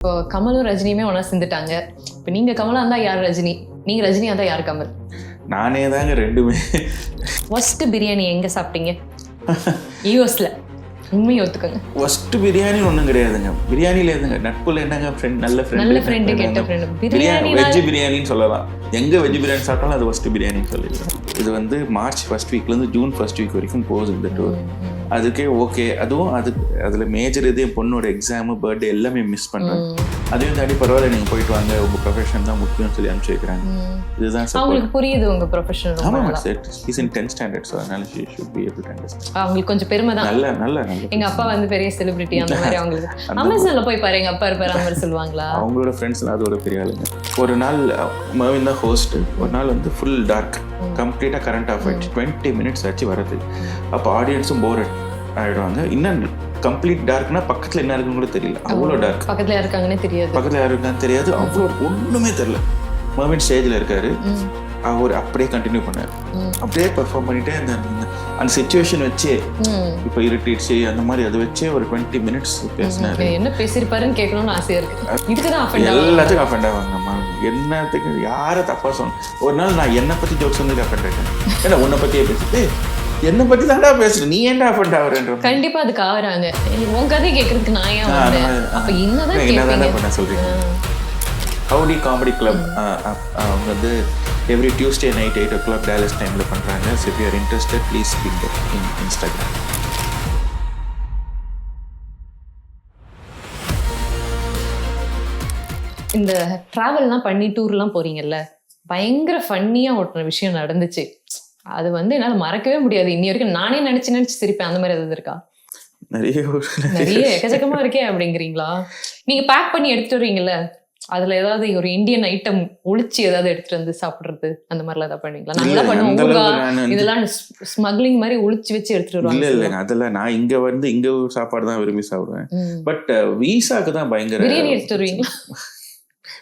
இப்போ கமலும் ரஜினியுமே ஒன்றா சேர்ந்துட்டாங்க. இப்போ நீங்கள் கமலாக இருந்தால் யார் ரஜினி, நீங்கள் ரஜினியாக இருந்தால் யார் கமல்? நானே தாங்க ரெண்டுமே. ஃபர்ஸ்ட் பிரியாணி எங்கே சாப்பிட்டீங்க? யூஎஸ்ல. உண்மையை ஒத்துக்கோங்க. ஃபர்ஸ்ட் பிரியாணி ஒன்றும் கிடையாதுங்க. பிரியாணியில் இருந்துங்க நட்புல என்னங்க ஃப்ரெண்ட், நல்ல ஃப்ரெண்டு கெட்ட ஃப்ரெண்டு. பிரியாணி வெஜ் பிரியாணின்னு சொல்லலாம். எங்கே வெஜ் பிரியாணி சாப்பிட்டாலும் அது ஃபர்ஸ்ட் பிரியாணின்னு சொல்லிடலாம். இது வந்து மார்ச் ஃபர்ஸ்ட் வீக்லேருந்து ஜூன் ஃபர்ஸ்ட் வீக் வரைக்கும் போகுது இந்த டூர். அதுக்கே ஓகே. அதுவும் அதில் மேஜர் இது என் பொண்ணோட எக்ஸாமு, பர்த்டே எல்லாமே மிஸ் பண்ணுறேன். அதையும் தாண்டி பரவாயில்ல, நீங்கள் போயிட்டு வாங்க, உங்கள் ப்ரொஃபஷன் தான் முக்கியம்னு சொல்லி அனுப்பிச்சு வைக்கிறாங்க. இதுதான் அவங்களுக்கு புரியுது உங்கள் ப்ரொஃபஷன். ஆமாம், is in 10th standard, so அதனால she should be able to understand. அவங்களுக்கு கொஞ்சம் பெருமை தான். நல்ல எங்கள் அப்பா வந்து பெரிய செலிபிரிட்டி அந்த மாதிரி. அவங்களுக்கு அமேசானில் போய் பாரு, எங்கள் அப்பா இருப்பார் அந்த மாதிரி சொல்லுவாங்களா? அவங்களோட ஃப்ரெண்ட்ஸ்லாம் அது ஒரு பெரிய ஆளுங்க. ஒரு நாள் மர்வின் தான் ஹோஸ்ட். ஒரு நாள் வந்து ஃபுல் டார்க், கம்ப்ளீட்டாக கரண்ட் ஆஃப் ஆயிடுச்சு. 20 minutes ஆச்சு வரது. அப்போ ஆடியன்ஸும் போர் ஆகிடுவாங்க. இன்னும் கம்ப்ளீட் டார்க்னா பக்கத்தில் என்ன இருக்குன்னு கூட தெரியல, அவ்வளோ டார்க். பக்கத்தில் யார் இருக்காங்கன்னே தெரியாது. பக்கத்தில் யார் இருக்கான்னு தெரியாது, அவ்வளோ ஒன்றுமே தெரியல. மர்வின் ஸ்டேஜில் இருக்காரு, அவர் அப்படியே கண்டினியூ பண்ணார், அப்படியே பெர்ஃபார்ம் பண்ணிட்டே அந்த சிச்சுவேஷன் வச்சே. இப்போ இருட்டிடுச்சு அந்த மாதிரி அதை வச்சே ஒரு 20 minutes பேசினாரு. என்ன பேசியிருப்பாருன்னு கேட்கணும்னு ஆசையாக இருக்கு. இதுக்கு எல்லாத்துக்கும் அஃபெண்ட் ஆவாங்கம்மா. என்னத்துக்கு யாரை தப்பாக சொன்னேன். ஒரு நாள் நான் என்னை பற்றி ஜோக்ஸ் வந்து அஃபெண்ட் ஆகிட்டேன். ஏன்னா உன்னை பற்றியே பேசிட்டு என்னை பற்றி தாண்டா பேசுறேன், நீ ஏன்டா அஃபெண்ட் ஆகுறேன்ற. கண்டிப்பாக அதுக்கு ஆகுறாங்க. உன் கதை கேட்கறதுக்கு நான் ஏன் அப்போ என்னதான் பண்ண சொல்றீங்க. ஹவுடி காமெடி கிளப் அவங்க வந்து every Tuesday night 8 o'clock Dallas டைமில் பண்ணுறாங்க. So if you are interested please ping in Instagram. இந்த ட்ராவல்லாம் பண்ணி டூர்லாம் போறீங்கல்ல, பயங்கர ஃபன்னியாக ஓட்டுற விஷயம் நடந்துச்சு. அது வந்து என்னால் மறக்கவே முடியாது இன்னி வரைக்கும். நானே நினச்சி சிரிப்பேன். அந்த மாதிரி எதாவது இருக்கா? நிறைய எக்கச்சக்கமாக இருக்கே அப்படிங்கிறீங்களா? நீங்கள் பேக் பண்ணி எடுத்துட்டு வருவீங்கல்ல, அதில் ஏதாவது ஒரு இந்தியன் ஐட்டம் ஒழிச்சு ஏதாவது எடுத்துட்டு வந்து சாப்பிட்றது அந்த மாதிரிலாம் ஏதாவது பண்ணுவீங்களா? நல்லா பண்ணுவோம். இதெல்லாம் ஸ்மக்லிங் மாதிரி ஒழிச்சு வச்சு எடுத்துட்டு வருவாங்க. இல்லைங்க, அதெல்லாம் நான் இங்கே வந்து இங்கே சாப்பாடு தான் விரும்பி சாப்பிடுவேன். பட் வீசாக்கு தான் பயங்கர பிரியாணி எடுத்துட்டு வருவீங்களா?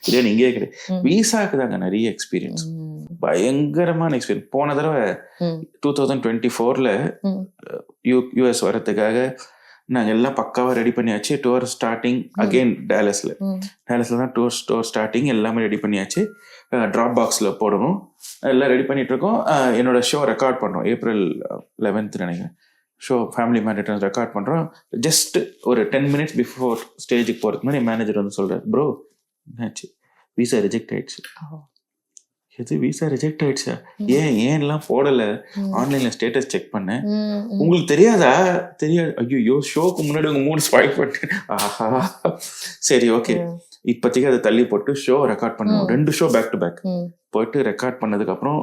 பிரியாணி இங்கே கிடையாது, வீசாக்கு தாங்க நிறைய எக்ஸ்பீரியன்ஸ், பயங்கரமான எக்ஸ்பீரியன்ஸ். போன தடவை 2024 யூஎஸ் வரதுக்காக நாங்கள் எல்லாம் பக்காவாக ரெடி பண்ணியாச்சு. டூர் ஸ்டார்டிங் அகெயின் டேலஸில் தான் டூர் ஸ்டார்டிங் எல்லாமே ரெடி பண்ணியாச்சு. ட்ராப் பாக்ஸில் போடணும், எல்லாம் ரெடி பண்ணிட்டு இருக்கோம். என்னோட ஷோ ரெக்கார்ட் பண்ணுறோம் April 11th நினைக்கிறேன். ஷோ ஃபேமிலி மேன் ரெக்கார்ட் பண்ணுறோம். ஜஸ்ட் ஒரு 10 minutes பிஃபோர் ஸ்டேஜுக்கு போகிறதுக்கு மாதிரி மேனேஜர் வந்து சொல்கிறார், ப்ரோ என்னாச்சு, விசா ரிஜெக்ட் ஆயிடுச்சு. எது விசா ரிஜெக்ட் ஆயிடுச்சா? ஏன்லாம் போடல, ஆன்லைன்ல ஸ்டேட்டஸ் செக் பண்ணேன். உங்களுக்கு தெரியாதா? தெரியாது. ஐயோ, ஷோக்கு முன்னாடி உங்க மூணு ஸ்பாயில் பண்ணிட்டு. ஆஹா, சரி ஓகே, இப்போதைக்கு அதை தள்ளி போட்டு ஷோ ரெக்கார்ட் பண்ணுவோம். 2 ஷோ பேக் டு பேக் போயிட்டு ரெக்கார்ட் பண்ணதுக்கு அப்புறம்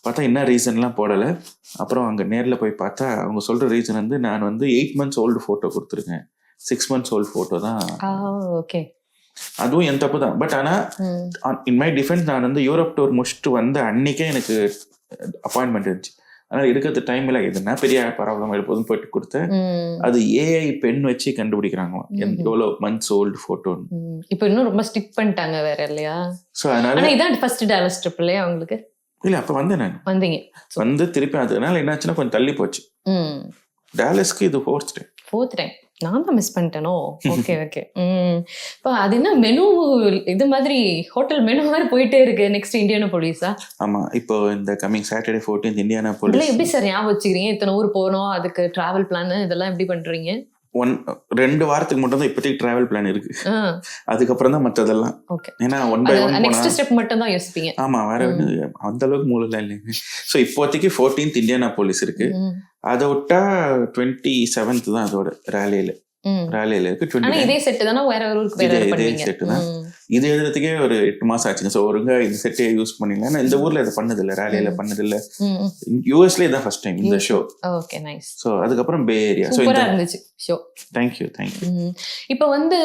பார்த்தா என்ன ரீசன்லாம் போடல. அப்புறம் அங்கே நேரில் போய் பார்த்தா அவங்க சொல்ற ரீசன் வந்து நான் வந்து 8 months ஓல்டு ஃபோட்டோ கொடுத்துருக்கேன், 6 months ஓல்டு ஃபோட்டோ தான். ஓகே, அதுவும் என் தப்பு தான். பட் ஆனால் இன் மை டிஃபென்ஸ், நான் வந்து யூரோப் டூர் முடிச்சுட்டு வந்த அன்னைக்கே எனக்கு அப்பாயின்மெண்ட் இருந்துச்சு. அதனால இருக்கிறது டைம் இல்லை, எதுனா பெரிய ப்ராப்ளம் எப்போதும் போயிட்டு கொடுத்தேன். அது ஏஐ பென் வச்சு கண்டுபிடிக்கிறாங்களாம் எவ்வளோ மந்த்ஸ் ஓல்டு ஃபோட்டோன்னு. இப்போ இன்னும் ரொம்ப ஸ்டிக் பண்ணிட்டாங்க வேற இல்லையா? ஸோ அதனால இதான் ஃபர்ஸ்ட் டாலஸ் ட்ரிப் இல்லையா உங்களுக்கு? இல்லை, அப்போ வந்தேன் நான். வந்தீங்க வந்து திருப்பி அதனால என்னாச்சுன்னா கொஞ்சம் தள்ளி போச்சு. டாலஸ்க்கு இது 4th டைம். நான் தான் மிஸ் பண்ணிட்டேனோ? Okay okay. இப்போ அது என்ன மெனு, இது மாதிரி ஹோட்டல் மெனு மாதிரி போயிட்டே இருக்கு. நெக்ஸ்ட் இந்தியானாபோலிஸா? ஆமா, இப்போ இந்த கமிங் Saturday 14th இந்தியானாபோலிஸ். எப்படி சார் ஞாபகம் வச்சுக்கிறீங்க? இத்தனை ஊர் போகணும், அதுக்கு டிராவல் பிளான் இதெல்லாம் எப்படி பண்றீங்க? 2 வாரத்துக்கு மட்டும் தான் இப்போதைக்கு டிராவல் பிளான் இருக்கு. அதுக்கப்புறம் தான் மற்றதெல்லாம். ஏன்னா 1 by 1 நெக்ஸ்ட் ஸ்டெப் மட்டும் தான் யோசிப்பீங்க. ஆமா, வேற அந்த அளவுக்கு மூலம் இல்லைங்க. ஸோ இப்போதைக்கு 14th இந்தியானாபோலிஸ் இருக்கு. அதை விட்டா 27th தான் அதோட ரேலியில இருக்கு. இதே செட் தானே, வேற ஊருக்கு வேற பண்ணுவீங்க? செட் தான். இது எழுதுறதுக்கே ஒரு 8 மாசம் ஆச்சுங்க. ஸோ ஒருங்க இந்த செட்டே யூஸ் பண்ணிக்கலாம். இந்த ஊர்ல இதை பண்ணதில்லை, ரேலியில பண்ணதில்லை. யூஎஸ்ல இதான் ஃபர்ஸ்ட் டைம் இந்த ஷோ. Okay, nice. ஸோ அதுக்கப்புறம் பே ஏரியா. சூப்பரா இருந்துச்சு ஷோ. தேங்க்யூ. இப்போ வந்து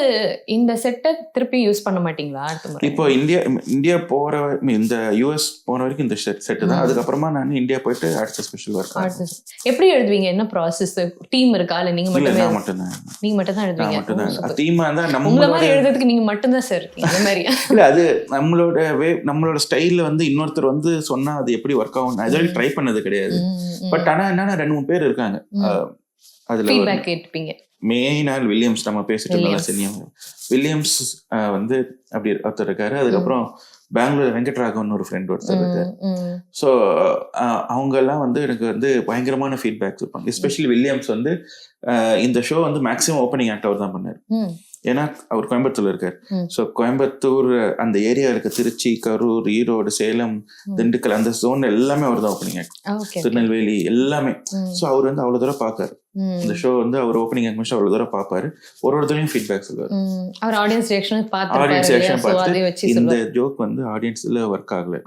இந்த செட்டை திருப்பி யூஸ் பண்ண மாட்டீங்களா அடுத்த முறை? இப்போ இந்தியா போற, இந்த யூஎஸ் போன வரைக்கும் இந்த செட்டு தான். அதுக்கப்புறமா நான் இந்தியா போயிட்டு அடுத்த ஸ்பெஷல் ஒர்க். எப்படி எழுதுவீங்க? என்ன ப்ராசஸ்? டீம் இருக்கா இல்ல நீங்க மட்டும் தான் எழுதுவீங்க? டீமா தான். உங்கள மாதிரி எழுதுறதுக்கு நீங்க மட்டும் தான் சார் இருக்கீங்க அந்த மாதிரி? இல்ல, அது நம்மளோட ஸ்டைல்ல வந்து இன்னொருத்தர் வந்து சொன்னா அது எப்படி ஒர்க் ஆகும் அது ட்ரை பண்ணது கிடையாது. பட் ஆனா என்னன்னா 2-3 பேர் இருக்காங்க அதுல ஃபீட்பேக் கேட்பீங்க. மெயினான வில்லியம்ஸ் நம்ம பேசிட்டு இருந்தாலும் சரியும். வில்லியம்ஸ் வந்து அப்படி ஒருத்தர் இருக்காரு. அதுக்கப்புறம் பெங்களூர் வெங்கட்ராகவன் ஒரு ஃப்ரெண்ட் ஒருத்தர் இருக்காரு. ஸோ அவங்க எல்லாம் வந்து எனக்கு வந்து பயங்கரமான ஃபீட்பேக்ஸ் இருப்பாங்க. எஸ்பெஷலி வில்லியம்ஸ் வந்து இந்த ஷோ வந்து மேக்ஸிமம் ஓப்பனிங் ஆக்ட் அவர் தான் பண்ணாரு. ஏன்னா அவர் கோயம்புத்தூர்ல இருக்காரு. ஸோ கோயம்புத்தூர் அந்த ஏரியா இருக்க திருச்சி, கரூர், ஈரோடு, சேலம், திண்டுக்கல் அந்த ஜோன் எல்லாமே அவர் தான் ஓப்பனிங் ஆக்ட். திருநெல்வேலி எல்லாமே. ஸோ அவர் வந்து அவ்வளவு தூரம் பார்க்காரு. இந்த ஷோ வந்து அவர் ஓப்பனிங் ஆக்ட் அவ்வளவு தூரம் பார்ப்பாரு. ஒருத்தரையும் ஃபீட்பேக் சொல்லுவாரு. அவர் ஆடியன்ஸ் ரியாக்ஷன் பார்த்து இந்த ஜோக் வந்து ஆடியன்ஸ்ல ஒர்க் ஆகல.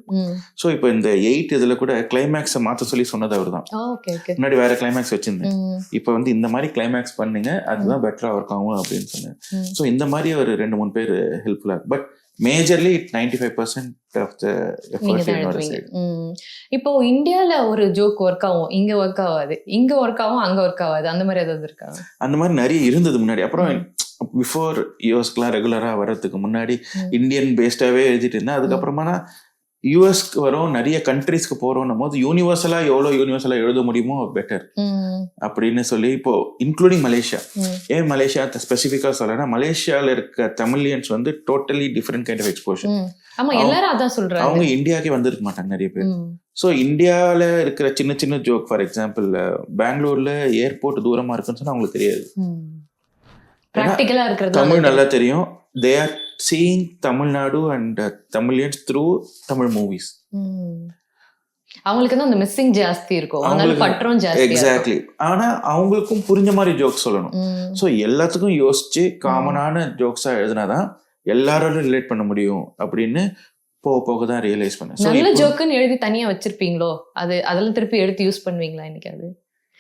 ஸோ இப்போ இந்த 8 இதுல கூட கிளைமேக்ஸை மாற்ற சொல்லி சொன்னது அவர் தான். முன்னாடி வேற கிளைமேக்ஸ் வச்சிருந்தேன், இப்போ வந்து இந்த மாதிரி கிளைமேக்ஸ் பண்ணுங்க, அதுதான் பெட்டரா ஒர்க் ஆகும் அப்படின்னு சொன்னேன். ஸோ இந்த மாதிரி ஒரு 2-3 பேர் ஹெல்ப்ஃபுல்லா. But majorly 95% of the effort என்னோட சைடு. இப்போ இந்தியால ஒரு ஜோக் ஒர்க் ஆகும், இங்க ஒர்க் ஆகாது, இங்க ஒர்க் ஆகும், அங்க ஒர்க் ஆகாது, அந்த மாதிரி ஏதாவது இருக்கா? அந்த மாதிரி நிறைய இருந்தது முன்னாடி. அப்புறம் பிஃபோர் யூஎஸ்க்குலாம் ரெகுலரா வர்றதுக்கு முன்னாடி இந்தியன் பேஸ்டாவே எழுதிட்டு இருந்தேன். அதுக்கப்புறமா யூஎஸ்க்கு வரும், நிறைய கண்ட்ரீஸ்க்கு போறோம் போது யூனிவர்சலா எவ்வளவு யூனிவர்சலா எழுத முடியுமோ பெட்டர் அப்படின்னு சொல்லி, இப்போ இன்க்ளூடிங் மலேசியா. ஏன் மலேசியா ஸ்பெசிஃபிக்கா சொல்றேன்னா, மலேசியால இருக்க தமிழியன்ஸ் வந்து totally different kind of exposure. அவங்க இந்தியாவுக்கே வந்திருக்க மாட்டாங்க நிறைய பேர். ஸோ இந்தியாவில இருக்கிற சின்ன சின்ன ஜோக், ஃபார் எக்ஸாம்பிள் பெங்களூர்ல ஏர்போர்ட் தூரமா இருக்குன்னு சொன்னா அவங்களுக்கு தெரியாது. தமிழ் நல்லா தெரியும். They are seeing Tamil Nadu and Tamilians through Tamil movies. அவங்களுக்கு தான் அந்த மிஸ்ஸிங் ஜாஸ்தி இருக்கும், அதனால பற்றோம் ஜாஸ்தி. எக்ஸாக்ட்லி. ஆனா அவங்களுக்கும் புரிஞ்ச மாதிரி ஜோக்ஸ் சொல்லணும். ஸோ எல்லாத்துக்கும் யோசிச்சு காமனான ஜோக்ஸா எழுதினாதான் எல்லாரோட ரிலேட் பண்ண முடியும் அப்படின்னு போக போக தான் ரியலைஸ் பண்ணேன். நல்ல ஜோக்குன்னு எழுதி தனியா வச்சிருப்பீங்களோ, அதெல்லாம் திருப்பி எடுத்து யூஸ் பண்ணுவீங்களா? எனக்கு அது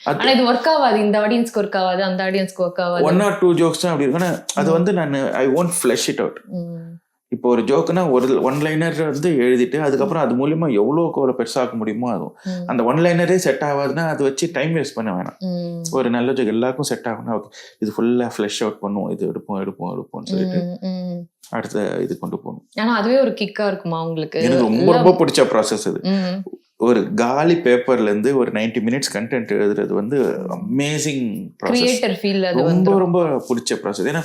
ஆனா இது ஒர்க் ஆகாது, இந்த ஆடியன்ஸ்க்கு ஒர்க் ஆகாது, அந்த ஆடியன்ஸ்க்கு ஒர்க் ஆகாது. 1 or 2 ஜோக்ஸ் தான் அப்படி இருக்குன்னா அது வந்து நான் ஐ won't flesh it out. இப்போ ஒரு ஜோக்குன்னா ஒரு ஒன்லைனர் வந்து எழுதிட்டு அதுக்கப்புறம் அது மூலியமா எவ்வளவு பெருசாக்க முடியுமோ ஆகும். அந்த ஒன்லைனரே செட் ஆகாதுன்னா அது வச்சு டைம் வேஸ்ட் பண்ண வேணாம். ஒரு நல்ல ஜோக் எல்லாருக்கும் செட் ஆகும்னா ஓகே, இது ஃபுல்லா ஃபிளஷ் அவுட் பண்ணுவோம், இது எடுப்போம்னு சொல்லிட்டு அடுத்த இது கொண்டு போகணும். ஆனா அதுவே ஒரு கிக்கா இருக்குமா உங்களுக்கு? எனக்கு ரொம்ப ரொம்ப பிடிச்ச ப்ராசஸ் அது. ஒரு காலி பேப்பர்ல இருந்து ஒரு 90 மினிட்ஸ் கண்டென்ட் எழுதுறது வந்து அமேசிங் ப்ராசஸ். ரொம்ப ரொம்ப பிடிச்ச ப்ராசஸ். ஏன்னா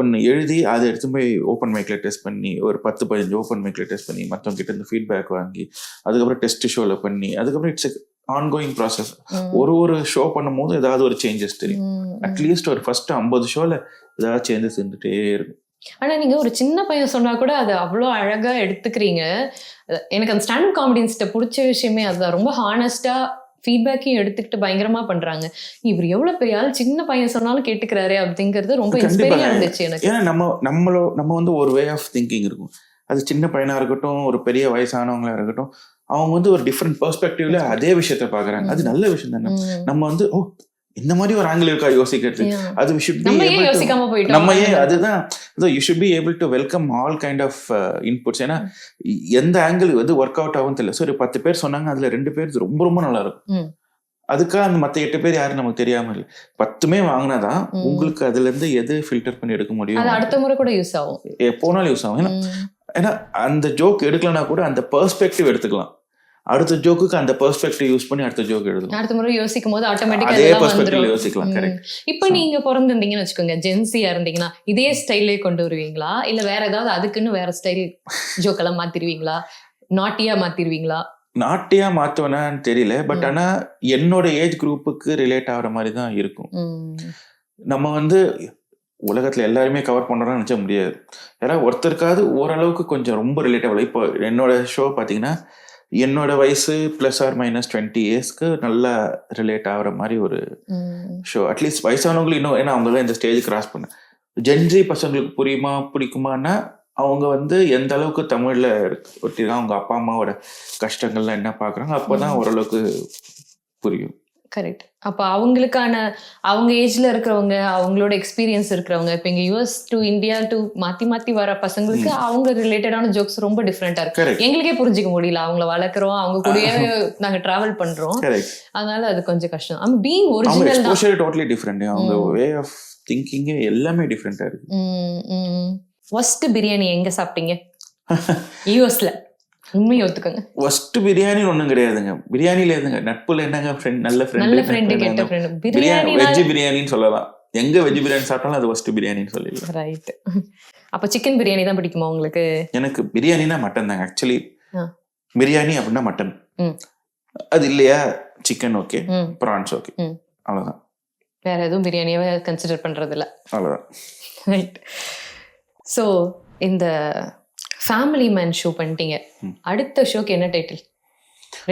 ஒன்று எழுதி அதை எடுத்து போய் ஓப்பன் மைக்ல டெஸ்ட் பண்ணி, ஒரு 10-15 ஓப்பன் மைக்ல டெஸ்ட் பண்ணி, மற்றவங்க கிட்ட இருந்து ஃபீட்பேக் வாங்கி, அதுக்கப்புறம் டெஸ்ட் ஷோல பண்ணி, அதுக்கப்புறம் இட்ஸ் ஆன்கோயிங் ப்ராசஸ். ஒரு ஷோ பண்ணும் போது ஏதாவது ஒரு சேஞ்சஸ் தெரியும். அட்லீஸ்ட் ஒரு ஃபர்ஸ்ட் 50 ஷோல ஏதாவது சேஞ்சஸ் இருந்துட்டே இருக்கும். ஆனா நீங்க ஒரு சின்ன பையன் சொன்னா கூட அது அவ்வளோ அழகா எடுத்துக்கிறீங்க. எனக்கு அந்த ஸ்டாண்ட் அப் காமெடியன்ஸ்ட பிடிச்ச விஷயமே அதுதான். ரொம்ப ஹானஸ்டா ஃபீட்பேக்கையும் எடுத்துக்கிட்டு பயங்கரமா பண்றாங்க. இவர் எவ்வளவு பெரிய ஆள், சின்ன பையன் சொன்னாலும் கேட்டுக்கிறாரு அப்படிங்கிறது ரொம்ப இன்ஸ்பைரிங்கா இருந்துச்சு எனக்கு. ஏன்னா நம்ம வந்து ஒரு வே ஆஃப் திங்கிங் இருக்கும். அது சின்ன பையனா இருக்கட்டும், ஒரு பெரிய வயசானவங்களா இருக்கட்டும், அவங்க வந்து ஒரு டிஃப்ரெண்ட் பெர்ஸ்பெக்டிவ்ல அதே விஷயத்த பாக்குறாங்க. அது நல்ல விஷயம் தானே. நம்ம வந்து இந்த மாதிரி ஒரு ஆங்கிள் இருக்கா யோசிக்கிறது. அது நம்ம ஏன் அதுதான் you should be able to welcome all kind of inputs. ஏன்னா எந்த ஆங்கிள் வந்து ஒர்க் அவுட் ஆகும் தெரியல. சரி 10 பேர் சொன்னாங்க, அதுல 2 பேர் ரொம்ப ரொம்ப நல்லா இருக்கும். அதுக்காக அந்த மற்ற 8 பேர் யாரும் நமக்கு தெரியாம இல்லை. 10மே வாங்கினாதான் உங்களுக்கு அதுல இருந்து எது ஃபில்டர் பண்ணி எடுக்க முடியும். அடுத்த முறை கூட யூஸ் ஆகும், எப்போனாலும் யூஸ் ஆகும். ஏன்னா அந்த ஜோக் எடுக்கலன்னா கூட அந்த பெர்ஸ்பெக்டிவ் எடுத்துக்கலாம். அடுத்த ஜோக்குக்கு அந்த பெர்ஸ்பெக்டிவ் யூஸ் பண்ணி அடுத்த ஜோக் எழுதலாம். அடுத்த முறை யோசிக்கும் போது ஆட்டோமேட்டிக்கா அதே பெர்ஸ்பெக்டிவ்ல யோசிக்கலாம். கரெக்ட். இப்போ நீங்க பிறந்திருந்தீங்கன்னு வச்சுக்கோங்க, ஜென்சியா இருந்தீங்கன்னா இதே ஸ்டைலே கொண்டு வருவீங்களா, இல்ல வேற ஏதாவது அதுக்குன்னு வேற ஸ்டைல் ஜோக் எல்லாம் மாத்திருவீங்களா, நாட்டியா மாத்திருவீங்களா? நாட்டியா மாத்துவேனான்னு தெரியல. பட் ஆனா என்னோட ஏஜ் குரூப்புக்கு ரிலேட் ஆகிற மாதிரி தான் இருக்கும். நம்ம வந்து உலகத்துல எல்லாருமே கவர் பண்றோம்னு நினைச்ச முடியாது. ஏன்னா ஒருத்தருக்காவது ஓரளவுக்கு கொஞ்சம் ரொம்ப ரிலேட்டபிள். இப்போ என்னோட ஷோ பாத்தீங்கன்னா என்னோட வயசு +or-20 இயர்ஸ்க்கு நல்லா ரிலேட் ஆகிற மாதிரி ஒரு ஷோ. அட்லீஸ்ட் வயசானவங்களுக்கு இன்னும், ஏன்னா அவங்க தான் இந்த ஸ்டேஜ் கிராஸ் பண்ண. ஜென்ஜி பசங்களுக்கு புரியுமா பிடிக்குமானா அவங்க வந்து எந்த அளவுக்கு தமிழ்ல ஒட்டிருக்காங்க, அவங்க அப்பா அம்மாவோட கஷ்டங்கள்லாம் என்ன பாக்குறாங்க, அப்பதான் ஓரளவுக்கு புரியும். கரெக்ட். அப்ப அவங்களுக்கான அவங்க ஏஜ்ல இருக்கிறவங்க, அவங்களோட எக்ஸ்பீரியன்ஸ் இருக்கிறவங்க, இப்ப இங்க US டு இந்தியா டு மாத்தி வர பசங்களுக்கு அவங்க ரிலேட்டடான ஜோக்ஸ் ரொம்ப டிஃப்ரெண்டா இருக்கு. எங்களுக்கே புரிஞ்சுக்க முடியல. அவங்கள வளர்க்குறோம், அவங்க கூடயே நாங்க டிராவல் பண்றோம், அதனால அது கொஞ்சம் கஷ்டம். பீயிங் ஒரிஜினல் தான் டோட்டலி டிஃபரெண்ட். அவங்க வே ஆஃப் திங்கிங் எல்லாமே டிஃபரெண்டா இருக்கு. ஃபர்ஸ்ட் பிரியாணி எங்க சாப்பிட்டீங்க யூஎஸ்ல? உண்மையை ஒத்துக்கங்க. ஃபர்ஸ்ட் பிரியாணி ஒண்ணும் கிடையாதுங்க. பிரியாணில எதுங்க நட்புல என்னங்க ஃப்ரெண்ட், நல்ல ஃப்ரெண்ட், கெட்ட ஃப்ரெண்ட். பிரியாணி வெஜ் பிரியாணின்னு சொல்லலாம். எங்க வெஜ் பிரியாணி சாப்பிட்டாலும் அது ஃபர்ஸ்ட் பிரியாணின்னு சொல்லிடலாம். ரைட். அப்ப சிக்கன் பிரியாணி தான் பிடிக்குமா உங்களுக்கு? எனக்கு பிரியாணினா மட்டன் தாங்க ஆக்சுவலி. ஆ. பிரியாணி அப்படின்னா மட்டன், ம். அது இல்லையா சிக்கன் ஓகே, ம். ப்ரான்ஸ் ஓகே, ம். அவ்வளவுதான். வேற எதுவும் பிரியாணியாவே கன்சிடர் பண்றது இல்ல. அவ்வளவுதான். ரைட். ஸோ இந்த ஃபேமிலி மேன் ஷோ பண்ணிட்டீங்க. அடுத்த ஷோக்கு என்ன டைட்டில்?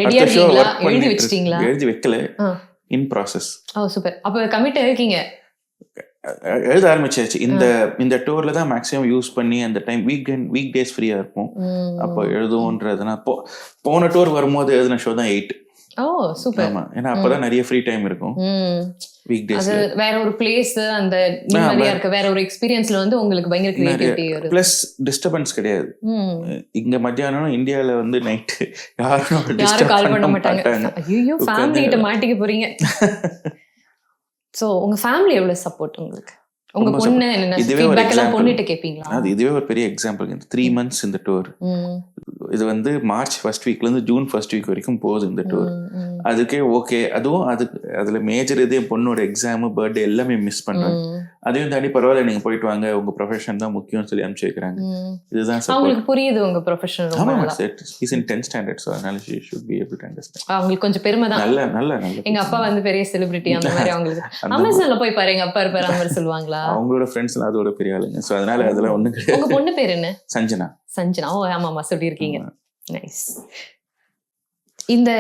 ரெடியா அடுத்த ஷோ இருக்கீங்களா? ஒர்க் எழுதி பண்ணிட்டு வச்சிட்டீங்களா? எழுதி வைக்கல, ஆ. In process. ஓ சூப்பர். அப்ப கமிட் இருக்கீங்க. எழுத ஆரம்பிச்சாச்சு. இந்த டூர்ல தான் மேக்ஸிமம் யூஸ் பண்ணி அந்த டைம் வீக் டேஸ் ஃப்ரீயா இருக்கும். அப்போ எழுதுவோன்றதுனா போன டூர் வரும்போது எழுதின ஷோ தான் 8. ஓ சூப்பர். ஆமா, ஏன்னா அப்பதான் நிறைய ஃப்ரீ டைம் இருக்கும் வீக் டேஸ். அது வேற ஒரு பிளேஸ், அந்த நிம்மதியா இருக்க வேற ஒரு எக்ஸ்பீரியன்ஸ்ல வந்து உங்களுக்கு பயங்கர கிரியேட்டிவிட்டி வருது. பிளஸ் டிஸ்டர்பன்ஸ் கிடையாது. இங்க மத்தியானம் இந்தியால வந்து நைட் யாரும் கால் பண்ண மாட்டாங்க. ஐயோ ஃபேமிலி கிட்ட மாட்டிக்க போறீங்க. சோ உங்க ஃபேமிலி எவ்வளவு சப்போர்ட் உங்களுக்கு? உங்க பொண்ணு என்ன ஃபீட்பேக் எல்லாம் பொண்ணுட்ட கேப்பீங்களா? அது இதுவே ஒரு பெரிய எக்ஸாம்பிள். 3 months இந்த டூர். இது வந்து மார்ச் ஃபர்ஸ்ட் வீக்ல இருந்து ஜூன் ஃபர்ஸ்ட் வீக் வரைக்கும் போகுது இந்த டூர். அதுக்கே ஓகே. அதுவும் அதுல மேஜர் இது என் பொண்ணோட எக்ஸாம், பர்த்டே எல்லாமே மிஸ் பண்றாங்க. அதையும் தாண்டி பரவாயில்ல நீங்க போயிட்டு வாங்க, உங்க ப்ரொஃபஷன் தான் முக்கியம்னு சொல்லி அனுப்பிச்சு வைக்கிறாங்க. இதுதான் அவங்களுக்கு புரியுது உங்க ப்ரொஃபஷன். ஆமா, is in 10th standard, so அதனால she should be able to understand. அவங்களுக்கு கொஞ்சம் பெருமை தான். நல்ல எங்க அப்பா வந்து பெரிய செலிபிரிட்டி அந்த மாதிரி அவங்களுக்கு. அமேசான்ல போய் பாரு எங்க அப்பா இருப்பாரு அந்த மாதிரி சொல்லுவாங்களா? அவங்களோட ஃப்ரெண்ட்ஸ் எல்லாம் அதோட பெரிய ஆளுங்க. சோ அதனால அதெல்லாம் ஒண்ணும் கிடையாது. உங்க பொண்ணு பேர் என்ன? சஞ்சனா. ஓ ஆமாமா சொல்லி இருக்கீங்க. நைஸ். இந்த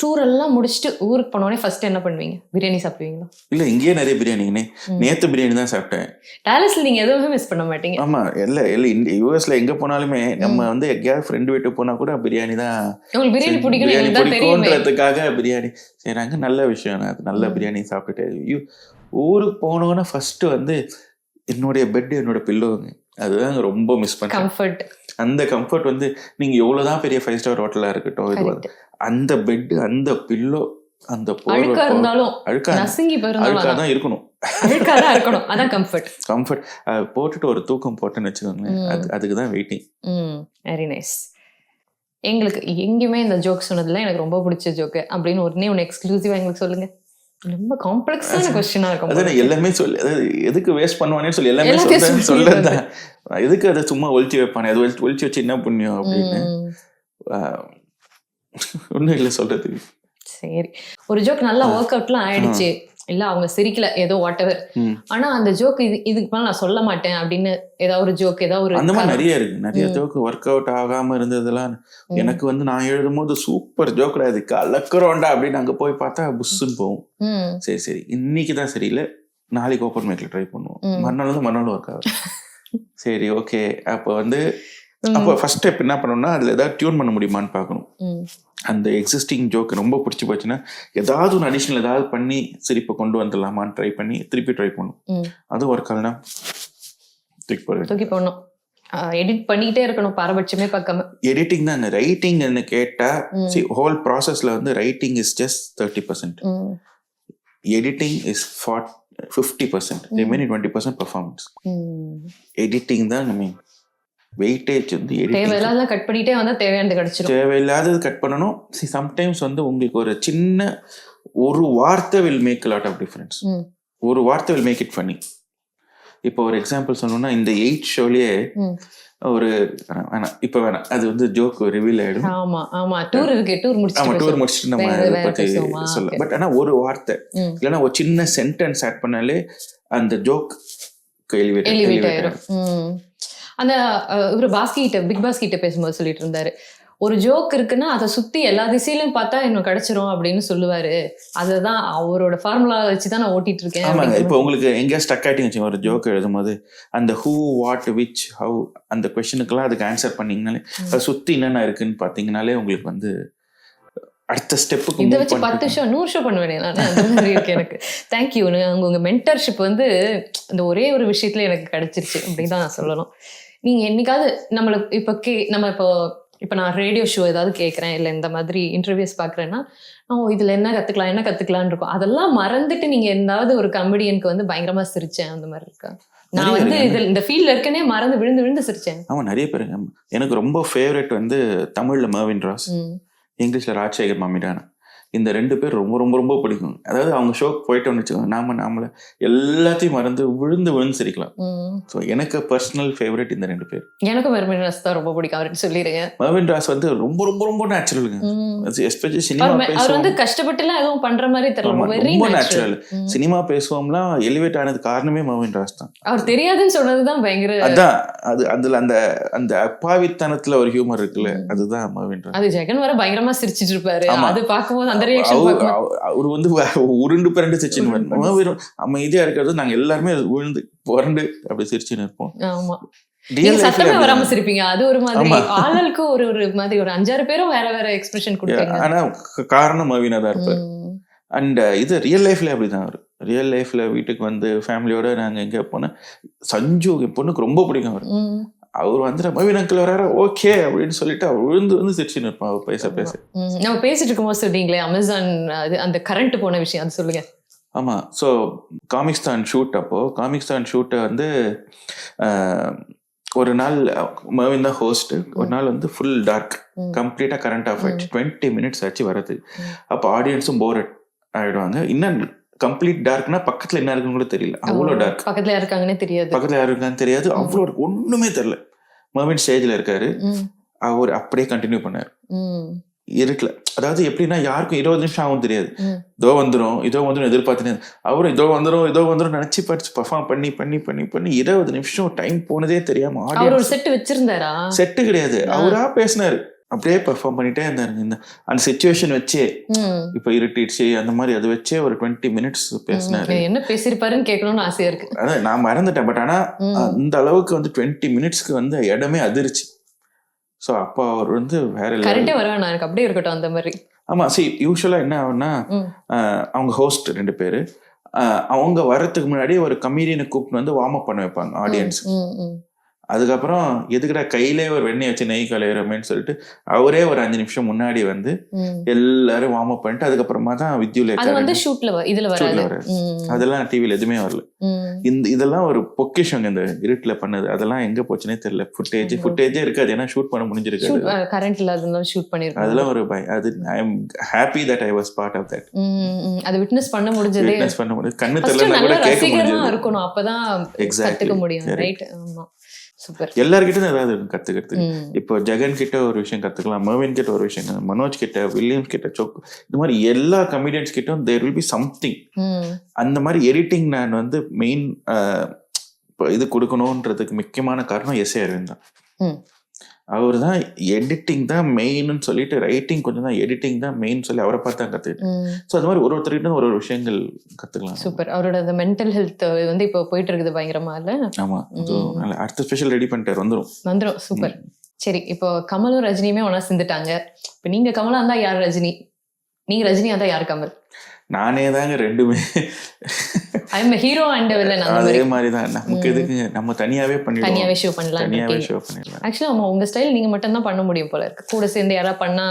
டூர் எல்லாம் முடிச்சுட்டு ஊருக்கு போனோடனே ஃபர்ஸ்ட் என்ன பண்ணுவீங்க? பிரியாணி சாப்பிடுவீங்களா? இல்ல, இங்கேயே நிறைய பிரியாணிங்கண்ணே. நேத்து பிரியாணி தான் சாப்பிட்டேன். டாலஸ்ல நீங்க எதுவுமே மிஸ் பண்ண மாட்டீங்க. ஆமா, இல்ல யூஎஸ்ல எங்க போனாலுமே நம்ம வந்து எங்கேயாவது ஃப்ரெண்ட் வீட்டுக்கு போனா கூட பிரியாணி தான். உங்களுக்கு பிரியாணி பிடிக்கும்ன்றதுக்காக பிரியாணி செய்யறாங்க. நல்ல விஷயம். அது நல்ல பிரியாணி சாப்பிட்டுட்டு ஊருக்கு போனோன்னா ஃபர்ஸ்ட் வந்து என்னுடைய பெட், என்னோட பில்லோங்க, அதுதான் ரொம்ப மிஸ் பண்ணேன். கம்ஃபர்ட். அந்த கம்ஃபர்ட் வந்து நீங்க எவ்வளவுதான் பெரிய 5 star ஹோட்டலா இருக்கட்டும், இது அந்த பெட், அந்த பில்லோ, அந்த அழுக்கா இருந்தாலும் அழுக்காதான் இருக்கணும். அதான் கம்ஃபர்ட். போட்டுட்டு ஒரு தூக்கம் போட்டுன்னு வச்சுக்கோங்களேன், அதுக்குதான் வெயிட்டிங். Very nice. எங்களுக்கு எங்கேயுமே இந்த ஜோக் சொன்னதுல எனக்கு ரொம்ப பிடிச்ச ஜோக்கு அப்படின்னு ஒன்னு எக்ஸ்க்ளூசிவா எங்களுக்கு சொல்லுங்க. ரொம்ப காம்ப்ளெக்ஸான क्वेश्चனா இருக்கும். அதான் எல்லாமே சொல்லி எதுக்கு வேஸ்ட் பண்ணுவானே சொல்லி எல்லாமே சொல்லதான். எதுக்கு அதை சும்மா ஒழிச்சு வைப்பானே, அது ஒழிச்சு வச்சு என்ன புண்ணியம் அப்படின்னு ஒன்றும் இல்லை சொல்றதுக்கு. சரி, ஒரு ஜோக் நல்லா ஒர்க் அவுட்லாம் ஆயிடுச்சு, இல்ல அவங்க சிரிக்கல, ஏதோ வாட் எவர், ஆனா அந்த ஜோக் இதுக்கு மேல நான் சொல்ல மாட்டேன் அப்படின்னு ஏதாவது ஒரு ஜோக், ஏதாவது ஒரு அந்த மாதிரி நிறைய இருக்கு. நிறைய ஜோக் ஒர்க் அவுட் ஆகாம இருந்ததெல்லாம் எனக்கு வந்து நான் எழுதும் போது சூப்பர் ஜோக்டா இது கலக்குறோண்டா அப்படின்னு அங்க போய் பார்த்தா புஷ்ன்னு போகும். சரி இன்னைக்குதான் சரியில்லை, நாளைக்கு ஓப்பன் மைக்ல ட்ரை பண்ணுவோம், மறுநாள் ஒர்க் ஆகும். சரி ஓகே, அப்போ ஃபர்ஸ்ட் ஸ்டெப் என்ன பண்ணணும்னா அதுல ஏதாவது டியூன் பண்ண முடியுமான்னு பார்க்கணும். அந்த எக்ஸிஸ்டிங் ஜோக் ரொம்ப பிடிச்சி போச்சுன்னா ஏதாவது ஒரு அடிஷனல் ஏதாவது பண்ணி சிரிப்பை கொண்டு வந்துடலாமான்னு ட்ரை பண்ணி திருப்பி ட்ரை பண்ணும். அதுவும் ஒர்க் ஆகலனா தூக்கி போடணும். எடிட் பண்ணிட்டே இருக்கணும், பாரபட்சமே பார்க்காம. எடிட்டிங் தான். ரைட்டிங் என்ன கேட்டா ஹோல் ப்ராசஸ்ல வந்து writing is just 30%, editing is 50%, remaining 20% performance. Editing தான் மெயின் வெயிட்டேஜ். வந்து தேவையில்லாத கட் பண்ணிட்டே வந்தா தேவையானது கிடைச்சிடும். தேவையில்லாதது கட் பண்ணணும். சம்டைம்ஸ் வந்து உங்களுக்கு ஒரு சின்ன ஒரு வார்த்தை will make a lot of difference. ஒரு வார்த்தை வில் மேக் இட் ஃபன்னி. இப்போ ஒரு எக்ஸாம்பிள் சொல்லணும்னா இந்த 8 ஷோலயே ஒரு வேணாம் அது வந்து ஜோக் ரிவீல் ஆயிடும். ஆமா டூர் முடிச்சிட்டு நம்ம அதை பத்தி சொல்ல. பட் ஆனா ஒரு வார்த்தை இல்லைன்னா ஒரு சின்ன சென்டென்ஸ் ஆட் பண்ணாலே அந்த ஜோக் எலிவேட் ஆயிடும். அந்த இவரு பிக் பாஸ் கிட்ட பேசும்போது சொல்லிட்டு இருந்தாரு, ஒரு ஜோக் இருக்குன்னா அதை சுத்தி எல்லா திசையிலும் பார்த்தா இன்னும் கிடைச்சிரும் அப்படின்னு சொல்லுவாரு. அதுதான் அவரோட ஃபார்முலா வச்சுதான் நான் ஓட்டிட்டு இருக்கேன். ஆமாங்க. இப்போ உங்களுக்கு எங்கேயா ஸ்டக் ஆயிட்டு வச்சு ஒரு ஜோக் எழுதும் போது அந்த ஹூ, வாட், விச், ஹவு அந்த கொஸ்டினுக்கெல்லாம் அதுக்கு ஆன்சர் பண்ணீங்கனாலே அதை சுத்தி என்னென்ன இருக்குன்னு பாத்தீங்கன்னாலே உங்களுக்கு வந்து அடுத்த ஸ்டெப்புக்கு இதை வச்சு 10 ஷோ 100 ஷோ பண்ணுவேன் நான். அந்த மாதிரி இருக்கு எனக்கு. தேங்க்யூ. உங்க மென்டர்ஷிப் வந்து இந்த ஒரே ஒரு விஷயத்துல எனக்கு கிடைச்சிருச்சு அப்படின்னு தான் நான் சொல்லணும். நீங்க என்னைக்காவது நம்மளை இப்போ நான் ரேடியோ ஷோ ஏதாவது கேட்குறேன், இல்லை இந்த மாதிரி இன்டர்வியூஸ் பார்க்குறேன்னா இதில் என்ன கற்றுக்கலான்னு இருக்கும், அதெல்லாம் மறந்துட்டு நீங்கள் எந்தாவது ஒரு கமெடியனுக்கு வந்து பயங்கரமா சிரிச்சேன் அந்த மாதிரி இருக்கா? நான் வந்து இந்த ஃபீல்ட்ல இருக்கனே மறந்து விழுந்து சிரிச்சேன். ஆமா, நிறைய பேருங்க. எனக்கு ரொம்ப ஃபேவரட் வந்து தமிழ்ல மர்வின் ராஸ், இங்கிலீஷ்ல ராஜசேகர் மாமிடானா. இந்த 2 பேர் ரொம்ப ரொம்ப ரொம்ப பிடிக்கும். அதாவது அவங்க ஷோக்கு போயிட்டோம்னு வச்சுக்கோங்க, நாமளை எல்லாத்தையும் மறந்து விழுந்து சிரிக்கலாம். ஸோ எனக்கு பர்சனல் ஃபேவரட் இந்த 2 பேர். எனக்கும் மெர்வின் ராஸ் தான் ரொம்ப பிடிக்கும். அவர்கிட்ட சொல்லிடுங்க. மெர்வின் ராஸ் வந்து ரொம்ப ரொம்ப ரொம்ப நேச்சுரலுங்க. எஸ்பெஷலி சினிமா அவர் வந்து கஷ்டப்பட்டுலாம் எதுவும் பண்ற மாதிரி தெரியல, ரொம்ப நேச்சுரல். சினிமா பேசுவோம்லாம் எலிவேட் ஆனது காரணமே மெர்வின் ராஸ் தான். அவர் தெரியாதுன்னு சொன்னதுதான் பயங்கர, அதான் அதுல அந்த அப்பாவித்தனத்துல ஒரு ஹியூமர் இருக்குல்ல, அதுதான் மெர்வின் ராஸ். அது ஜெகன் வர பயங்கரமா சிரிச்சிட்டு இருப்பாரு. அது பார்க்கும்போது அந்த ரியாக்ஷன் அவர் வந்து உருண்டு பிறண்டு சிரிச்சுன்னு அமைதியா இருக்கிறது, நாங்க எல்லாருமே விழுந்து புரண்டு அப்படி சிரிச்சுன்னு இருப்போம். ஆமா, நீங்க சத்தமே வராம சிரிப்பீங்க. அது ஒரு மாதிரி ஆளுக்கு ஒரு மாதிரி ஒரு 5-6 பேரும் வேற வேற எக்ஸ்பிரஷன் கொடுப்பாங்க. ஆனா காரணம் மெர்வினா தான் இருப்பாரு. அண்ட் இது ரியல் லைஃப்ல அப்படிதான். அவரு ரியல் லைஃப்ல வீட்டுக்கு வந்து ஃபேமிலியோட நாங்க எங்க போனா, சஞ்சு என் பொண்ணுக்கு ரொம்ப பிடிக்கும். அவர் வந்து மெர்வின் அங்கிள் வராரு ஓகே அப்படின்னு சொல்லிட்டு அவர் விழுந்து சிரிச்சுன்னு இருப்பான். அவர் பேச நம்ம பேசிட்டு இருக்கும்போது சொல்றீங்களே அமேசான் அந்த கரண்ட் போன விஷயம், அது சொல்லுங்க. ஆமா, ஸோ காமிக்ஸ்தான் ஷூட்டை வந்து ஒரு நாள் மெர்வின் தான் ஹோஸ்ட். ஒரு நாள் வந்து ஃபுல் டார்க், கம்ப்ளீட்டா கரண்ட் ஆஃப் ஆயிடுச்சு. 20 minutes ஆச்சு வரது. அப்போ ஆடியன்ஸும் போர் ஆயிடுவாங்க. இன்னும் கம்ப்ளீட் டார்க்னா பக்கத்துல என்ன இருக்குன்னு கூட தெரியல, அவ்வளோ டார்க். பக்கத்துல யாரு இருக்காங்கன்னு தெரியாது, அவ்வளோ ஒண்ணுமே தெரியல. மெர்வின் ஸ்டேஜ்ல இருக்காரு, அவர் அப்படியே கண்டினியூ பண்ணாரு இருட்டுல. அதாவது எப்படின்னா யாருக்கும் 20 நிமிஷம் ஆகும் தெரியாது. இதோ வந்துடும் எதிர்பார்த்துனே அவரும் இதோ வந்துடும் நினைச்சு படிச்சு பர்ஃபார்ம் பண்ணி 20 நிமிஷம் டைம் போனதே தெரியாம. செட்டு வச்சிருந்தாரா? செட்டு கிடையாது, அவரா பேசினாரு, அப்படியே பெர்ஃபார்ம் பண்ணிட்டே இருந்தாரு. அந்த சிச்சுவேஷன் வச்சே, இப்ப இருட்டிடுச்சு அந்த மாதிரி அதை வச்சே ஒரு 20 minutes பேசினாரு. என்ன பேசிருப்பாருன்னு கேட்கணும்னு ஆசையா இருக்கு. அதான் நான் மறந்துட்டேன். பட் ஆனா அந்த அளவுக்கு வந்து 20 minutesக்கு வந்து இடமே அதிர்ச்சி. ஸோ அப்போ அவர் வந்து வேற கரெக்டே வருவானா, எனக்கு அப்படியே இருக்கட்டும் அந்த மாதிரி. ஆமா, யூஸ்வலா என்ன ஆகும்னா, அவங்க ஹோஸ்ட் 2 பேரு அவங்க வர்றதுக்கு முன்னாடி ஒரு கமீடியனை கூப்பிட்டு வந்து வார்ம் அப் பண்ண வைப்பாங்க ஆடியன்ஸ். அதுக்கப்புறம் எதுக்குடா கையிலே ஒரு வெண்ணெய் வச்சு நெய் கலையிறமேன்னு சொல்லிட்டு அவரே ஒரு 5 நிமிஷம் முன்னாடி வந்து எல்லாரும் வார்ம் அப் பண்ணிட்டு அதுக்கப்புறமா தான் அதெல்லாம் டிவில எதுவுமே வரல. இதெல்லாம் ஒரு பொக்கிஷங்க, இந்த இருட்டுல பண்ணது. அதெல்லாம் எங்க போச்சுன்னே தெரியல. ஃபுட்டேஜே இருக்காது, ஏன்னா ஷூட் பண்ண முடிஞ்சிருக்காது. அதெல்லாம் ஒரு அது I am happy that I was part of that. அது விட்னஸ் பண்ண முடிஞ்சது. கண்ணு தெரியலனா கூட கேட்க முடியும். இருக்கணும், அப்பதான் கத்துக்க முடியும். ரைட். ஆமா, எல்லார்கிட்ட ஏதாவது கத்துக்கிறது. இப்போ ஜெகன் கிட்ட ஒரு விஷயம் கத்துக்கலாம், மெர்வின் கிட்ட ஒரு விஷயம், மனோஜ் கிட்ட, வில்லியம்ஸ் கிட்ட, இந்த மாதிரி எல்லா கமெடியன்ஸ் கிட்டும் தேர் வில் பி சம்திங். அந்த மாதிரி எடிட்டிங் நான் வந்து மெயின் இது கொடுக்கணும்ன்றதுக்கு முக்கியமான காரணம் எஸ்.ஏ. அரவிந்த் தான். அவர் தான் எடிட்டிங் தான் மெயின்னு சொல்லிட்டு, ரைட்டிங் கொஞ்சம் தான், எடிட்டிங் தான் மெயின் சொல்லி அவரை பார்த்து தான் கற்றுக்கிட்டேன். ஸோ அது மாதிரி ஒருத்தர்கிட்ட ஒரு விஷயங்கள் கற்றுக்கலாம். சூப்பர். அவரோட அந்த மென்டல் ஹெல்த் வந்து இப்போ போயிட்டு இருக்குது பயங்கரமா இல்லை? ஆமாம், அடுத்த ஸ்பெஷல் ரெடி பண்ணிட்டார், வந்துடும். சூப்பர். சரி, இப்போ கமலும் ரஜினியுமே ஒன்றா சேர்ந்துட்டாங்க. இப்போ நீங்கள் கமலா இருந்தால் யார் ரஜினி, நீங்கள் ரஜினியா இருந்தால் யார் கமல்? நானே தாங்க ரெண்டுமே. ஹீரோ அண்ட் வில்லன் அதே மாதிரி தான். நமக்கு எதுக்கு, நம்ம தனியாவே ஷோ பண்ணலாம். ஆக்சுவலா உங்க ஸ்டைல் நீங்க மட்டும் தான் பண்ண முடியும் போல இருக்கு. கூட சேர்ந்து யாராவது பண்ணா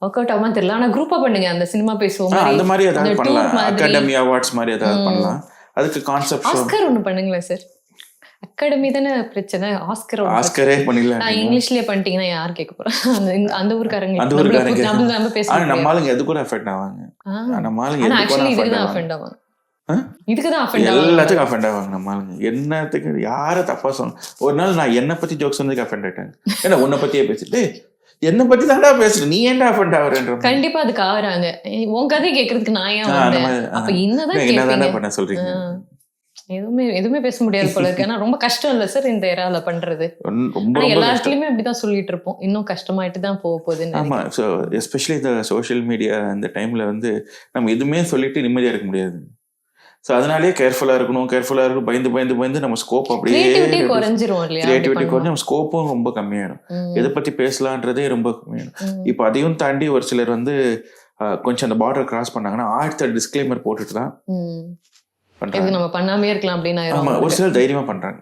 ஒர்க் அவுட் ஆகுமா தெரியல. ஆனா குரூப்பா பண்ணுங்க, அந்த சினிமா பேசுவோம் அந்த மாதிரி ஏதாவது பண்ணலாம். அகாடமி அவார்ட்ஸ் மாதிரி ஏதாவது பண்ணலாம். அதுக்கு கான்செப்ட் ஆஸ்கர் ஒன்று பண்ணுங்களேன் சார். அகாடமி தானே பிரச்சனை, ஆஸ்கரே பண்ணிடலாம். இங்கிலீஷ்லயே பண்ணிட்டீங்கன்னா யார் கேட்க போறா? அந்த ஊர்க்காரங்க நம்ம ஆளுங்க எது கூட அஃபெக்ட் ஆவாங்க. நம்ம ஆளுங்க இதுக்குதான் அஃபெக்ட் ஆவாங்க. எல்லாத்துக்கும் அஃபெண்ட் ஆவாங்க நம்ம ஆளுங்க. என்னத்துக்கு யாரை தப்பா சொன்ன. ஒரு நாள் நான் என்னை பத்தி ஜோக் சொன்னதுக்கு அஃபெண்ட் ஆயிட்டாங்க. ஏன்னா உன்னை பத்தியே பேசிட்டு என்னை பத்தி தாண்டா பேசுறேன், நீ ஏன்டா அஃபெண்ட் ஆகுறேன்ற. கண்டிப்பா அதுக்கு ஆகுறாங்க. உன் கதையை கேட்கறதுக்கு நான் என்னதானே பண்ண சொல்றீங்க. எதுவுமே பேச முடியாது போல இருக்கு. ஏன்னா ரொம்ப கஷ்டம் இல்ல சார் இந்த ஏரால பண்றது. எல்லாத்துலயுமே அப்படிதான் சொல்லிட்டு இருப்போம், இன்னும் கஷ்டமாயிட்டு தான் போகுதுன்னு. ஆமா, ஸோ எஸ்பெஷலி இந்த சோஷியல் மீடியா அந்த டைம்ல வந்து நம்ம எதுவுமே சொல்லிட்டு நிம்மதியா இருக்க முடியாது. ஸோ அதனாலேயே கேர்ஃபுல்லா இருக்கணும், பயந்து நம்ம ஸ்கோப் அப்படியே குறைஞ்சிரும். கிரியேட்டிவிட்டி குறைஞ்சு நம்ம ஸ்கோப்பும் ரொம்ப கம்மியாயிடும். எதை பத்தி பேசலான்றதே ரொம்ப கம்மியாயிடும். இப்போ அதையும் தாண்டி ஒரு சிலர் வந்து கொஞ்சம் அந்த பார்டர் கிராஸ் பண்ணாங்கன்னா அடுத்த டிஸ்க்ளைமர் போட்டுட்டு தான் நம்ம பண்ணாமே இருக்கலாம் அப்படின்னு. ஆமா, ஒரு சிலர் தைரியமா பண்றாங்க.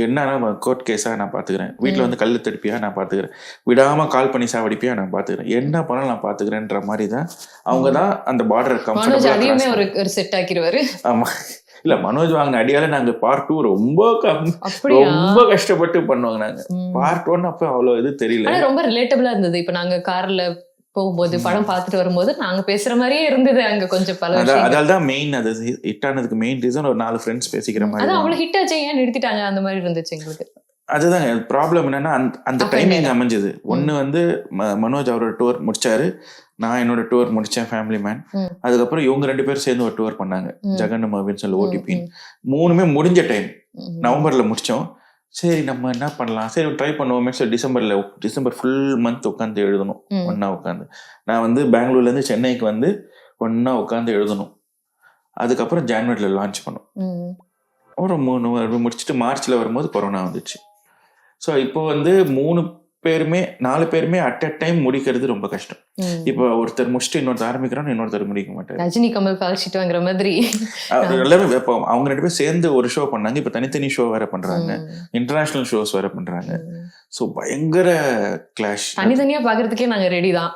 என்னன்னா கோர்ட் கேஸா நான் பாத்துக்கிறேன், வீட்டுல வந்து கல்லு தடுப்பியா நான் பாத்துக்கிறேன், விடாம கால் பண்ணி சாவடிப்பியா நான் பாத்துக்கிறேன், என்ன பண்ணலாம் நான் பாத்துக்கிறேன்ற மாதிரி தான் அவங்க தான் அந்த பார்டர் கம்ஃபர்டபுளா ஒரு செட் ஆக்கிடுவாரு. ஆமா, இல்ல மனோஜ் வாங்கின அடியால நாங்க பார்ட் 2 ரொம்ப கஷ்டப்பட்டு பண்ணுவாங்க. நாங்க பார்ட் 1 அப்ப அவ்வளவு இது தெரியல, ரொம்ப ரிலேட்டபிளா இருந்தது. இப்ப நாங்க கார்ல போகும்போது படம் பார்த்துட்டு வரும்போது நாங்க பேசுற மாதிரியே இருந்தது அங்க கொஞ்சம் பல விஷயம். அதால்தான் மெயின், அது ஹிட் ஆனதுக்கு மெயின் ரீசன் ஒரு 4 ஃப்ரெண்ட்ஸ் பேசிக்கிற மாதிரி. அதான் அவ்வளவு ஹிட் ஆச்சு, ஏன் நிறுத்திட்டாங்க அந்த மாதிரி இருந்துச்சு எங்களுக்கு. அதுதாங்க ப்ராப்ளம். என்னன்னா அந்த டைமிங் அமைஞ்சது. ஒண்ணு வந்து மனோஜ் அவரோட டூர் முடிச்சாரு, நான் என்னோட டூர் முடிச்சேன் ஃபேமிலி மேன். அதுக்கப்புறம் இவங்க 2 பேரும் சேர்ந்து ஒரு டூர் பண்ணாங்க, ஜெகன் மூவின்னு சொல்லி OTP. 3மே முடிஞ்ச டைம், நவம்பர்ல முடிச்சோம். சரி நம்ம என்ன பண்ணலாம், சரி ட்ரை பண்ணுவோமே சொல்லி டிசம்பர் ஃபுல் மந்த் உட்காந்து எழுதணும். ஒன்னா உட்காந்து நான் வந்து பெங்களூர்ல இருந்து சென்னைக்கு வந்து ஒன்னா உட்காந்து எழுதணும். அதுக்கப்புறம் ஜான்வரியில லான்ச் பண்ணோம். ஒரு 3 முடிச்சுட்டு மார்ச்ல வரும்போது கொரோனா வந்துச்சு. ஸோ இப்போ வந்து 4 பேருமே அட் அ டைம் முடிக்கிறது ரொம்ப கஷ்டம். இப்போ ஒருத்தர் முடிச்சுட்டு இன்னொருத்தர் ஆரம்பிக்கிறோம், இன்னொருத்தர் முடிக்க மாட்டாரு. ரஜினி கமல் கால்ஷீட் வாங்குற மாதிரி எல்லாரும் இப்போ அவங்க 2 பேரும் சேர்ந்து ஒரு ஷோ பண்ணாங்க, இப்போ தனித்தனி ஷோ வேற பண்றாங்க, இன்டர்நேஷனல் ஷோஸ் வேற பண்றாங்க. ஸோ பயங்கர கிளாஷ். தனித்தனியா பாக்குறதுக்கே நாங்க ரெடி தான்.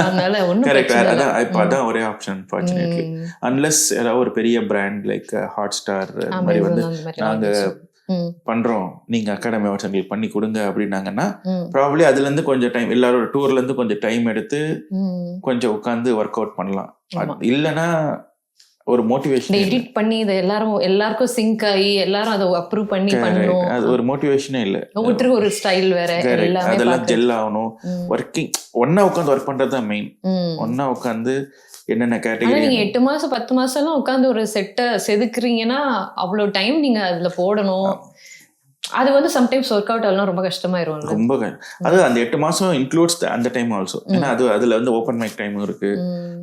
அதனால ஒண்ணும் பிரச்சனை இல்ல. இப்போ அதான் ஒரே ஆப்ஷன் ஃபார்ச்சுனேட்லி. அன்லெஸ் ஏதாவது ஒரு பெரிய பிராண்ட் லைக் ஹாட்ஸ்டார் மாதிரி வந்து நாங்க பண்றோம், நீங்க அகாடமி அவார்ட்ஸ் எங்களுக்கு பண்ணி கொடுங்க அப்படின்னாங்கன்னா ப்ராபப்ளி அதுல இருந்து கொஞ்சம் டைம், எல்லாரோட டூர்ல இருந்து கொஞ்சம் டைம் எடுத்து கொஞ்சம் உட்காந்து ஒர்க் அவுட் பண்ணலாம். இல்லைன்னா ஒரு மோட்டிவேஷன் எடிட் பண்ணி இதை எல்லாருக்கும் சிங்க் ஆகி எல்லாரும் அதை அப்ரூவ் பண்ணி பண்ணணும், அது ஒரு மோட்டிவேஷனே இல்லை. ஒவ்வொருத்தருக்கு ஒரு ஸ்டைல் வேற, அதெல்லாம் ஜெல் ஆகணும். ஒர்க்கிங் ஒன்னா உட்காந்து ஒர்க் பண்றதுதான் மெயின். ஒன்னா உட்காந்து என்னென்ன கேட்டகரி. நீங்க 8 மாசம் 10 மாசம் எல்லாம் உட்காந்து ஒரு செட்டை செதுக்குறீங்கன்னா அவ்வளவு டைம் நீங்க அதுல போடணும். அது வந்து சம்டைம்ஸ் ஒர்க் அவுட் ஆகலாம், ரொம்ப கஷ்டமாயிரும். ரொம்ப அது அந்த 8 மாசம் இன்க்ளூட்ஸ் அந்த டைம் ஆல்சோ. ஏன்னா அதுல வந்து ஓப்பன் மைக் டைமும் இருக்கு.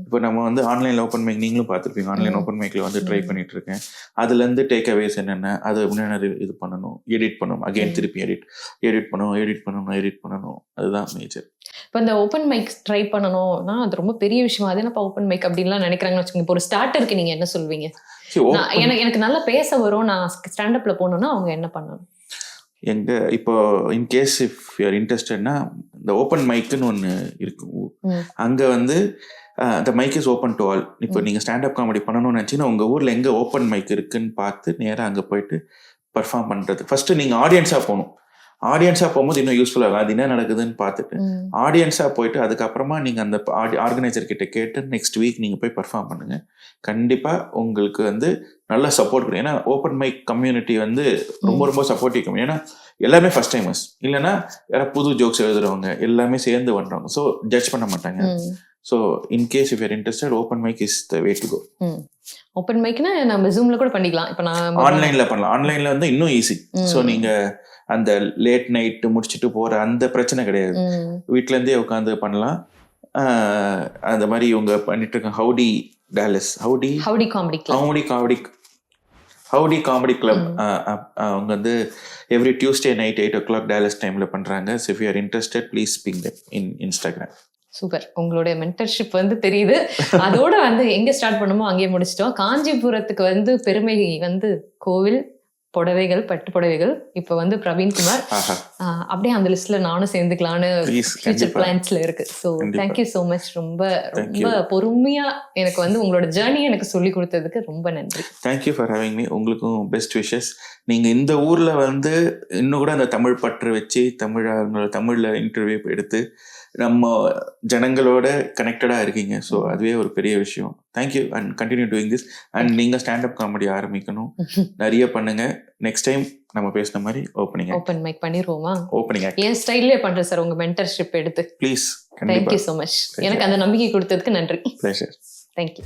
இப்போ நம்ம வந்து ஆன்லைன்ல ஓப்பன் மைக் நீங்களும் பார்த்துருப்பீங்க, ஆன்லைன் ஓப்பன் மைக்ல வந்து ட்ரை பண்ணிட்டு இருக்கேன். அதுல இருந்து டேக் அவேஸ் என்னென்ன, அது முன்னாடி இது பண்ணணும், எடிட் பண்ணணும், அகைன் திருப்பி எடிட் பண்ணணும். அதுதான் மேஜர். இப்போ இந்த ஓப்பன் மைக் ட்ரை பண்ணணும்னா அது ரொம்ப பெரிய விஷயம். அது என்னப்பா ஓப்பன் மைக் அப்படின்லாம் நினைக்கிறாங்கன்னு வச்சுக்கோங்க. இப்போ ஒரு ஸ்டார்டருக்கு நீங்க என்ன சொல்வீங்க? எனக்கு நல்லா பேச வரும், நான் ஸ்டாண்டப்ல போகணும்னா அவங்க என்ன பண்ணணும்? இப்போ இன்கேஸ் இஃப் யூஆர் இன்ட்ரெஸ்டட்னா இந்த ஓப்பன் மைக்குன்னு ஒன்று இருக்கு. அங்கே வந்து the mic is open to all. இப்போ நீங்கள் ஸ்டாண்டப் காமெடி பண்ணணும்னு நினச்சிங்கன்னா உங்கள் ஊரில் எங்கே ஓப்பன் மைக் இருக்குன்னு பார்த்து நேராக அங்கே போயிட்டு பர்ஃபார்ம் பண்ணுறது. ஃபஸ்ட்டு நீங்கள் ஆடியன்ஸாக போகணும். ஆடியன்ஸாக போகும்போது இன்னும் யூஸ்ஃபுல்லாக அது என்ன நடக்குதுன்னு பார்த்துட்டு ஆடியன்ஸாக போயிட்டு அதுக்கப்புறமா நீங்கள் அந்த ஆர்கனைசர் கிட்ட கேட்டு நெக்ஸ்ட் வீக் நீங்கள் போய் பர்ஃபார்ம் பண்ணுங்கள். கண்டிப்பாக உங்களுக்கு வந்து நல்ல சப்போர்ட் கொடுக்கும். ஏன்னா ஓப்பன் மைக் கம்யூனிட்டி வந்து ரொம்ப சப்போர்ட்டிவ் கம்யூனிட்டி. ஏன்னா எல்லாமே ஃபர்ஸ்ட் டைமர்ஸ், இல்லைன்னா யாராவது புது ஜோக்ஸ் எழுதுறவங்க எல்லாமே சேர்ந்து பண்ணுறவங்க. ஸோ ஜட்ஜ் பண்ண மாட்டாங்க. So in case if you're interested open mic is the way to go. Open மைக்னா நம்ம ஜூம்ல கூட பண்ணிக்கலாம். இப்போ நான் ஆன்லைன்ல பண்ணலாம். ஆன்லைன்ல வந்து இன்னும் ஈஸி. ஸோ நீங்க அந்த லேட் நைட் முடிச்சுட்டு போற அந்த பிரச்சனை கிடையாது. வீட்ல இருந்தே உட்காந்து பண்ணலாம். அந்த மாதிரி இவங்க பண்ணிட்டு இருக்காங்க. Howdy comedy club. அவங்க வந்து every Tuesday night 8 o'clock Dallas டைம்ல பண்றாங்க. So if you are interested, please ping them in Instagram. Super. உங்களுடைய மென்டர்ஷிப் வந்து தெரியுது. அதோட வந்து எங்க ஸ்டார்ட் பண்ணுமோ அங்கேயே முடிச்சிட்டோம். காஞ்சிபுரத்துக்கு வந்து பெருமை வந்து கோவில், புடவைகள், பட்டு புடவைகள். இப்ப வந்து பிரவீன்குமார் அப்படியே அந்த லிஸ்ட்ல நானும் சேர்ந்துக்கலான்னு ஃபியூச்சர் பிளான்ஸ்ல இருக்கு. So thank you so much. ரொம்ப பொறுமையா எனக்கு வந்து உங்களோட ஜேர்னி எனக்கு சொல்லி கொடுத்ததுக்கு ரொம்ப நன்றி. Thank you for having me. உங்களுக்கும் பெஸ்ட் விஷஸ். நீங்க இந்த ஊர்ல வந்து இன்னும் கூட அந்த தமிழ் பற்று வச்சு தமிழ்ல இன்டர்வியூ எடுத்து நம்ம ஜனங்களோட கனெக்டடா இருக்கீங்க. ஸோ அதுவே ஒரு பெரிய விஷயம். Thank you and continue doing this. And நீங்க ஸ்டாண்டப் காமெடி ஆரம்பிக்கணும், நிறைய பண்ணுங்க. நெக்ஸ்ட் டைம் நம்ம பேசின மாதிரி ஓப்பன் மைக் பண்ணிடுவோமா? ஓப்பனிங் என் ஸ்டைல்லே பண்றேன் சார், உங்க மென்டர்ஷிப் எடுத்து. ப்ளீஸ். Thank you so much. எனக்கு அந்த நம்பிக்கை கொடுத்ததுக்கு நன்றி. ப்ளஷர். தேங்க்யூ.